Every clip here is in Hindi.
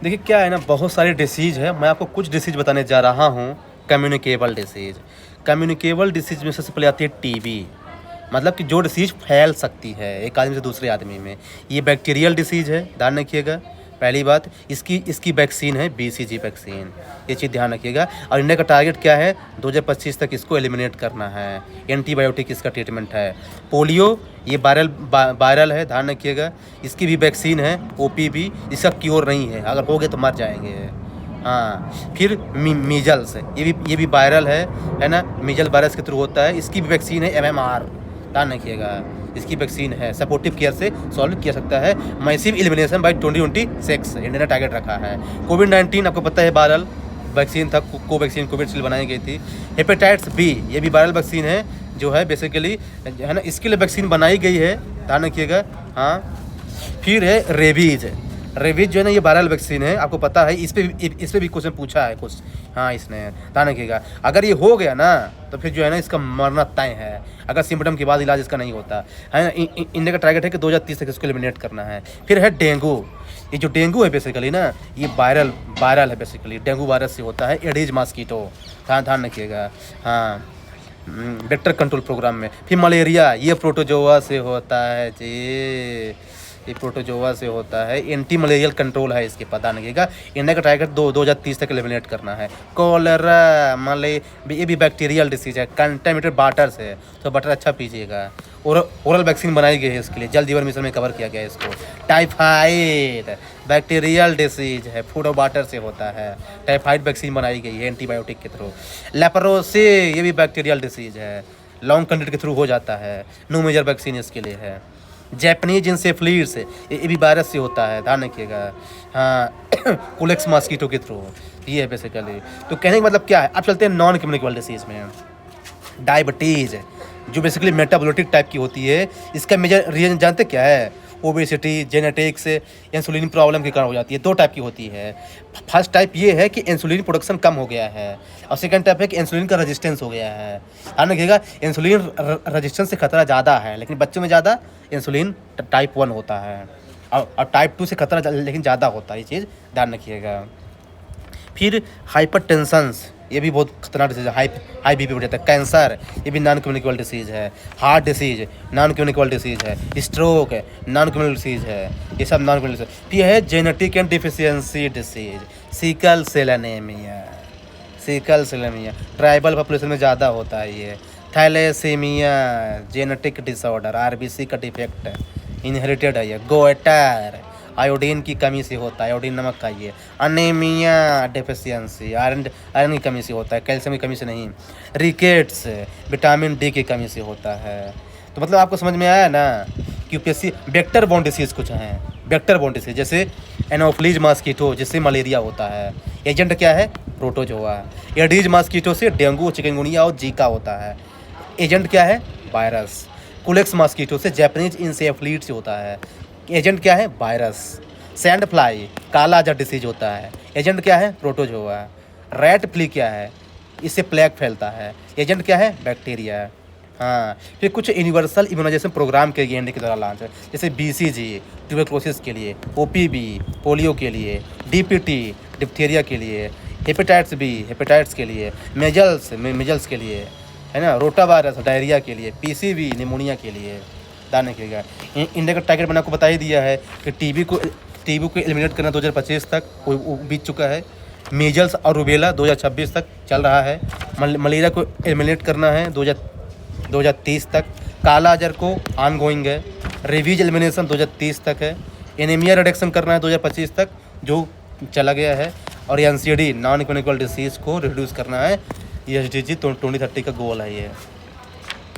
देखिए क्या है ना, बहुत सारी डिसीज़ है, मैं आपको कुछ डिसीज़ बताने जा रहा हूँ। कम्युनिकेबल डिसीज़, कम्युनिकेबल डिसीज़ में सबसे पहले आती है टीबी। मतलब कि जो डिसीज़ फैल सकती है एक आदमी से दूसरे आदमी में। ये बैक्टीरियल डिसीज़ है, ध्यान रखिएगा। पहली बात, इसकी वैक्सीन है बीसीजी वैक्सीन, ये चीज़ ध्यान रखिएगा। और इंडिया का टारगेट क्या है, 2025 तक इसको एलिमिनेट करना है। एंटीबायोटिक इसका ट्रीटमेंट है। पोलियो, ये वायरल है, ध्यान रखिएगा। इसकी भी वैक्सीन है, ओपीवी, इसका क्योर नहीं है, अगर हो गए तो मर जाएंगे। हाँ, फिर मीजल्स, ये भी वायरल है ना। मीजल वायरस के थ्रू होता है, इसकी भी वैक्सीन है एमएमआर, ध्यान रखिएगा। इसकी वैक्सीन है, सपोर्टिव केयर से सॉल्व किया सकता है। मैसिव एलिमिनेशन बाय 2026 इंडिया ने टारगेट रखा है। कोविड-19 आपको पता है वायरल वैक्सीन था, कोवैक्सीन कोविशील्ड बनाई गई थी। हेपेटाइटिस बी, ये भी वायरल वैक्सीन है, जो है बेसिकली है ना, इसके लिए वैक्सीन बनाई गई है, ध्यान रखिएगा। हाँ, फिर है रेबीज। रेबीज जो है ना, ये वायरल वैक्सीन है, आपको पता है। इस पे भी क्वेश्चन पूछा है कुछ, हाँ इसने, ध्यान रखिएगा। अगर ये हो गया ना तो फिर जो है ना, इसका मरना तय है, अगर सिम्पटम के बाद इलाज इसका नहीं होता है ना। इंडिया का टारगेट है कि 2030 तक इसको एलिमिनेट करना है। फिर है डेंगू। ये जो डेंगू है बेसिकली ना, ये वायरल है बेसिकली, डेंगू वायरस से होता है, एडीज मॉस्किटो, ध्यान रखिएगा। हाँ, वेक्टर कंट्रोल प्रोग्राम में। फिर मलेरिया, ये प्रोटोजोआ से होता है जी, ये प्रोटोजोआ से होता है। एंटी मलेरियल कंट्रोल है इसके, पता नहीं का। इंडिया का टारगेट 2030 तक एलिमिनेट करना है। कॉलरा ये भी बैक्टीरियल डिसीज है, कंटेमिनेटेड वाटर से, तो वाटर अच्छा पीजिएगा। ओरल वैक्सीन बनाई गई है इसके लिए, जल जीवन मिशन में कवर किया गया है इसको। टाइफाइड बैक्टीरियल डिसीज है, फूड और वाटर से होता है। टाइफाइड वैक्सीन बनाई गई है एंटीबायोटिक के थ्रू। लेप्रोसी, ये भी बैक्टीरियल डिसीज है, लॉन्ग कंटेक्ट के थ्रू हो जाता है। नो मेजर वैक्सीन इसके लिए है। जैपनीज इंसेफ्लिट्स, ये भी वायरस से होता है, ध्यान रखिएगा। हाँ, कुलेक्स मॉस्किटो के थ्रू, ये है बेसिकली। तो कहने का मतलब क्या है, अब चलते हैं नॉन कम्युनिकेबल डिसीज़ में। डायबिटीज़, जो बेसिकली मेटाबोलिटिक टाइप की होती है, इसका मेजर रीजन जानते क्या है, ओबेसिटी, जेनेटिक्स, इंसुलिन प्रॉब्लम के कारण हो जाती है। दो टाइप की होती है। फर्स्ट टाइप ये है कि इंसुलिन प्रोडक्शन कम हो गया है, और सेकंड टाइप है कि इंसुलिन का रेजिस्टेंस हो गया है। ध्यान रखिएगा, इंसुलिन रेजिस्टेंस से खतरा ज़्यादा है, लेकिन बच्चों में ज़्यादा इंसुलिन टाइप 1 होता है, और टाइप 2 से खतरा लेकिन ज़्यादा होता है, ये चीज़ ध्यान रखिएगा। फिर हाइपरटेंशंस, ये भी बहुत खतरनाक डिसीज़ है, हाई बीपी बढ़ जाता है। कैंसर, ये भी नॉन कम्युनिकेबल डिसीज़ है। Heart disease non communicable disease है। स्ट्रोक नॉन कम्युनिकेबल डिसीज़ है, ये सब नॉन कम्युनिकेबल। फिर है genetic and deficiency disease, sickle cell anaemia, sickle cell anaemia tribal population में ज़्यादा होता है ये। थैलेसीमिया, जेनेटिक डिसऑर्डर, आरबीसी का डिफेक्ट, इनहेरिटेड है ये। गोइटर, आयोडीन की कमी से होता है, आयोडीन नमक खाइए। अनीमिया डेफिशिएंसी, आयरन की कमी से होता है, कैल्शियम की कमी से नहीं। रिकेट्स, विटामिन डी की कमी से होता है। तो मतलब आपको समझ में आया ना कि यूपीएससी वेक्टर बोर्न डिसीज़ कुछ हैं, वेक्टर बोर्न डिसीज़, जैसे एनोफ्लीज मॉस्किटो, जिससे मलेरिया होता है। एजेंट क्या है, प्रोटोजोआ। एडीज मॉस्किटो से डेंगू, चिकनगुनिया और जीका होता है। एजेंट क्या है, वायरस। कुलेक्स मॉस्किटो से जैपनीज इंसेफ्लिट्स से होता है। एजेंट क्या है, वायरस। सैंड फ्लाई, काला अजहर डिसीज होता है, एजेंट क्या है, प्रोटोजोआ। रैट फ्ली क्या है, इससे प्लेग फैलता है, एजेंट क्या है, बैक्टीरिया। हाँ, फिर कुछ यूनिवर्सल इम्यूनाइजेशन प्रोग्राम के इंडिया के द्वारा लॉन्च है, जैसे बीसीजी ट्यूबरक्लोसिस के लिए, ओपीवी पोलियो के लिए, डीपीटी डिप्थीरिया के लिए, हेपेटाइटिस बी हेपेटाइटिस के लिए, मेजल्स के लिए, है ना, रोटा वायरस डायरिया के लिए, पीसीवी निमोनिया के लिए। ध्यान रखिएगा। इंडिया का टारगेट मैंने आपको बता ही दिया है कि टीबी को एलिमिनेट करना 2025 तक, वो बीत चुका है। मीजल्स और रूबेला 2026 तक चल रहा है। मलेरिया को एलिमिनेट करना है 2030 तक। काला अजहर को ऑन गोइंग है। रेबीज एलिमिनेशन 2030 तक है। एनीमिया रिडक्शन करना है 2025 तक, जो चला गया है। और एनसीडी नॉन कम्युनिकेबल डिसीज़ को रिड्यूस करना है, ये SDG 2030 का गोल है ये।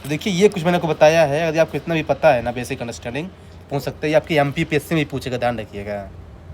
देखिए, ये कुछ मैंने आपको बताया है। यदि आपको इतना भी पता है ना, बेसिक अंडरस्टैंडिंग पूछ सकते हैं, आपकी MPPSC में भी पूछेगा, ध्यान रखिएगा।